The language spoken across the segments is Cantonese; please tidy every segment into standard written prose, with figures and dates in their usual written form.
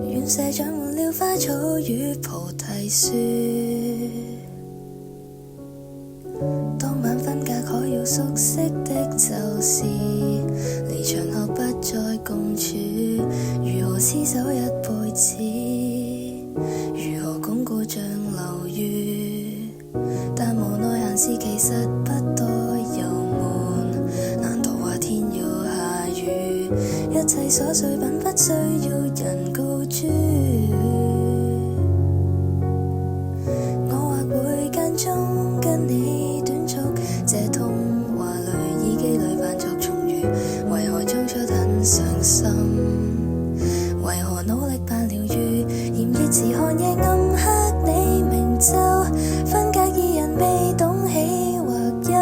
院舍長滿了花草與菩提樹，當晚分隔可要熟悉的就是離場後不再共處，如何廝守一輩子，如何鞏固像樓宇，但無奈閒事其實不多遊悶，難道話天要下雨，一切瑣碎品不需要人告諸，我或會間中跟你短促這通話裏耳機裏扮作重遇，為何裝出很傷心，為何努力扮療愈，炎熱時看夜暗黑你明奏，分隔二人未懂喜或憂，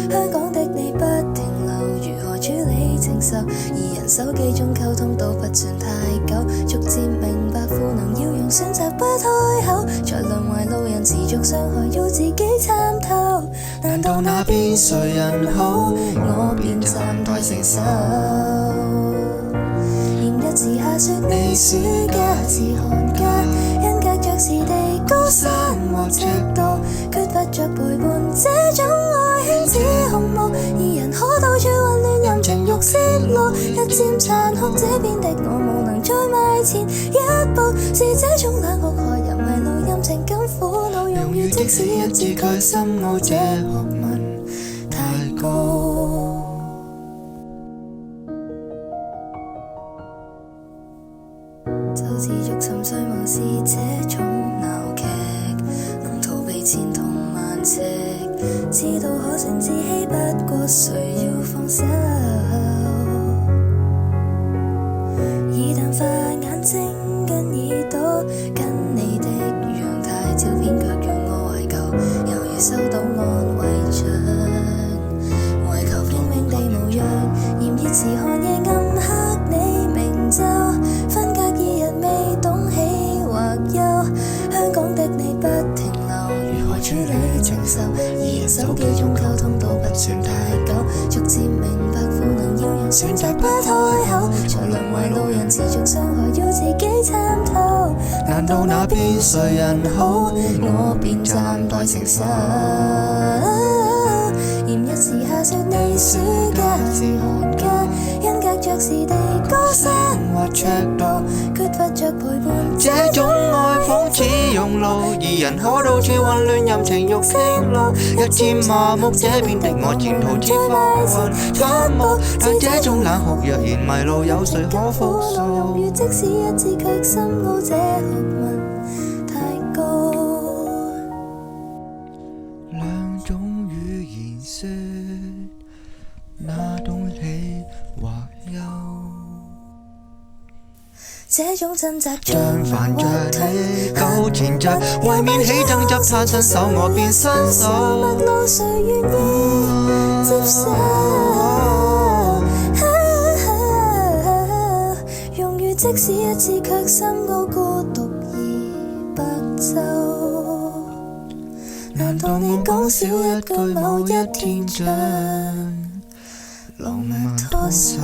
香港的你不停留，如何處理情緒，二人手機中溝通都不算太久，逐漸明白賦能要用選擇不開口，才淪為路人持續傷害要自己參透，難道那邊誰人好，我便暫代承受，炎日時下雪你暑假是寒假，因隔着是地高山和赤道，缺乏着陪伴這種愛圈子紅霧，二人可到處混亂任情慾泄露，日漸殘酷這邊的我無能再邁前一步，是這種冷酷害人迷路任情感苦惱，用於即使一字卻深奧，這學問太高。就持續沉睡無視這種鬧劇，能逃避前途萬尺，知道可乘自欺，不過誰要放手，一旦發眼睛跟耳朵，跟你的樣態照片卻讓我懷舊，猶如收到安慰獎，為求拼命地無恙，炎熱時看夜暗黑你明奏，分隔二人未懂喜或憂，香港的你不停留，如何處理承受，二人手機中溝通都不算太久，逐漸明白賦能要人選擇不開口，才淪為路人持續傷害要自己參透，難道那邊誰人好，我便暫代承受，炎日時下雪你暑假是寒假，因隔着是地高山或赤道，缺乏着陪伴這種愛仿似熔爐，二人可到處混亂任情慾泄露，日漸麻木這邊的我前途似浮雲參霧，但這種冷酷若然迷路有誰可復訴，用於即使一字卻深奧，這學問太高，兩種語言說那種喜或憂，這種掙扎像煩着你糾纏着，為免起爭執他伸手我便伸手，陌路誰願意接受，用於即使一次卻深奧，孤獨而白晝，難道你講少一句某一天將浪漫拖手。